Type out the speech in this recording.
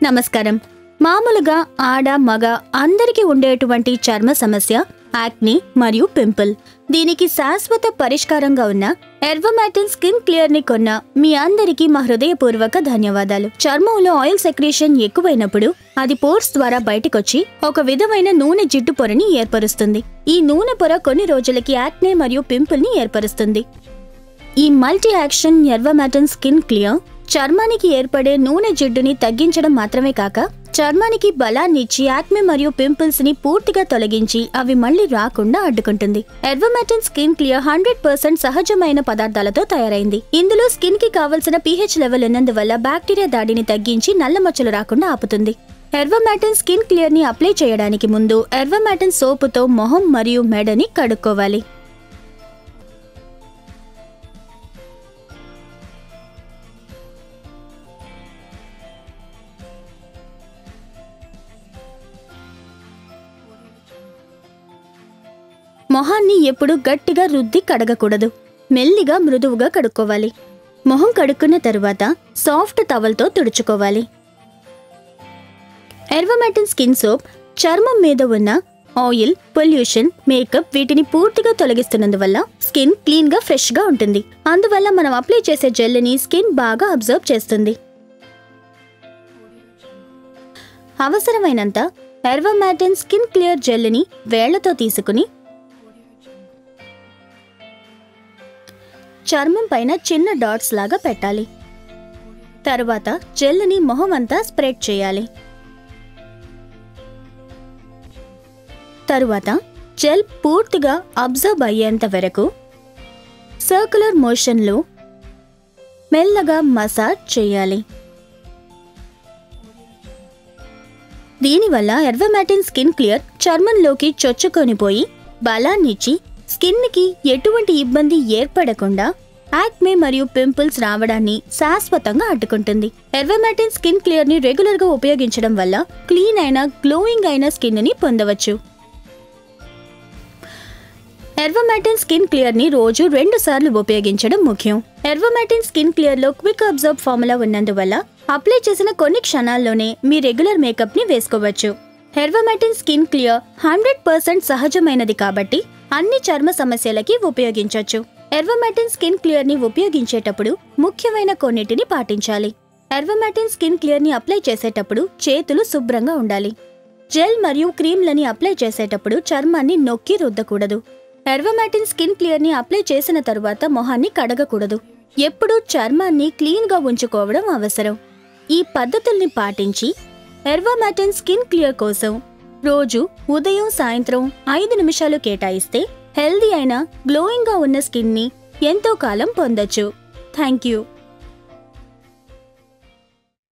నమస్కారం. మామూలుగా ఆడ మగ అందరికీ ఉండేటువంటి చర్మ సమస్య యాక్ని మరియు పింపుల్. దీనికి శాశ్వత పరిష్కారంగా ఉన్న ఎర్వమాటిన్ స్కిన్ క్లియర్ ని కొన్న మీ అందరికీ మా హృదయపూర్వక ధన్యవాదాలు. చర్మంలో ఆయిల్ సెక్రేషన్ ఎక్కువైనప్పుడు అది పోర్స్ ద్వారా బయటకొచ్చి ఒక విధమైన నూనె జిడ్డు పొరని ఏర్పరుస్తుంది. ఈ నూనె పొర కొన్ని రోజులకి యాక్నే మరియు పింపుల్ ని ఏర్పరుస్తుంది. ఈ మల్టీ యాక్షన్ ఎర్వమాటిన్ స్కిన్ క్లియర్ చర్మానికి ఏర్పడే నూనె జిడ్డుని తగ్గించడం మాత్రమే కాక చర్మానికి బలాన్నిచ్చి యాక్నే మరియు పింపుల్స్ ని పూర్తిగా తొలగించి అవి మళ్లీ రాకుండా అడ్డుకుంటుంది. ఎర్వమాటిన్ స్కిన్ క్లియర్ 100% సహజమైన పదార్థాలతో తయారైంది. ఇందులో స్కిన్ కి కావలసిన pH లెవెల్ ఉన్నందువల్ల బ్యాక్టీరియా దాడిని తగ్గించి నల్ల మచ్చలు రాకుండా ఆపుతుంది. ఎర్వమాటిన్ స్కిన్ క్లియర్ ని అప్లై చేయడానికి ముందు ఎర్వమాటిన్ సోపుతో మొహం మరియు మెడని కడుక్కోవాలి. మొహాన్ని ఎప్పుడు గట్టిగా రుద్ది కడగకూడదు. మెల్లిగా మృదువుగా కడుక్కోవాలి. మొహం కడుక్కున్న తరువాత సాఫ్ట్ టవల్తో తుడుచుకోవాలి. ఎర్వమాటిన్ స్కిన్ సోప్ చర్మం మీద ఉన్న ఆయిల్, పొల్యూషన్, మేకప్ వీటిని పూర్తిగా తొలగిస్తున్నందువల్ల స్కిన్ క్లీన్ గా ఫ్రెష్ గా ఉంటుంది. అందువల్ల మనం అప్లై చేసే జెల్ని స్కిన్ బాగా అబ్జర్వ్ చేస్తుంది. అవసరమైనంత ఎర్వమాటిన్ స్కిన్ క్లియర్ జెల్ని వేళ్లతో తీసుకుని చర్మం పైన చిన్న డాట్స్ లాగా పెట్టాలి. తరువాత జెల్ని మొహం అంతా స్ప్రెడ్ చేయాలి. తరువాత జెల్ పూర్తిగా అబ్జర్వ్ అయ్యేంత వరకు సర్క్యులర్ మోషన్లో మెల్లగా మసాజ్ చేయాలి. దీనివల్ల ఎర్వమాటిన్ స్కిన్ క్లియర్ చర్మంలోకి చొచ్చుకొనిపోయి బలాన్నిచ్చి స్కిన్కి ఎటువంటి ఇబ్బంది ఏర్పడకుండా యాక్నే మరియు పింపుల్స్ రావడాన్ని శాశ్వతంగా అడ్డుకుంటుంది. ఎర్వమాటిన్ స్కిన్ క్లియర్ ని రెగ్యులర్ గా ఉపయోగించడం వల్ల క్లీన్ అయిన గ్లోయింగ్ అయిన స్కిన్ ని పొందవచ్చు. ఎర్వమాటిన్ స్కిన్ క్లియర్ ని రోజు 2 సార్లు ఉపయోగించడం ముఖ్యం. ఎర్వమాటిన్ స్కిన్ క్లియర్ లో క్విక్ అబ్జర్వ్ ఫార్ములా ఉన్నందువల్ల అప్లై చేసిన కొన్ని క్షణాల్లోనే మీ రెగ్యులర్ మేకప్ ని వేసుకోవచ్చు. ఎర్వమాటిన్ స్కిన్ క్లియర్ 100% సహజమైనది కాబట్టి అన్ని చర్మ సమస్యలకి ఉపయోగించవచ్చు. ఎర్వమాటిన్ స్కిన్ క్లియర్ ని ఉపయోగించేటప్పుడు ముఖ్యమైన కొన్నిటిని పాటించాలి. ఎర్వమాటిన్ స్కిన్ క్లియర్ ని అప్లై చేసేటప్పుడు చేతులు శుభ్రంగా ఉండాలి. జెల్ మరియు క్రీమ్లని అప్లై చేసేటప్పుడు చర్మాన్ని నొక్కి రుద్దకూడదు. ఎర్వమాటిన్ స్కిన్ క్లియర్ ని అప్లై చేసిన తరువాత మొహాన్ని కడగకూడదు. ఎప్పుడూ చర్మాన్ని క్లీన్ గా ఉంచుకోవడం అవసరం. ఈ పద్ధతుల్ని పాటించి ఎర్వమాటిన్ స్కిన్ క్లియర్ కోసం రోజు ఉదయం సాయంత్రం 5 నిమిషాలు కేటాయిస్తే హెల్దీ అయిన గ్లోయింగ్ గా ఉన్న స్కిన్ ని ఎంతో కాలం పొందొచ్చు. Thank you.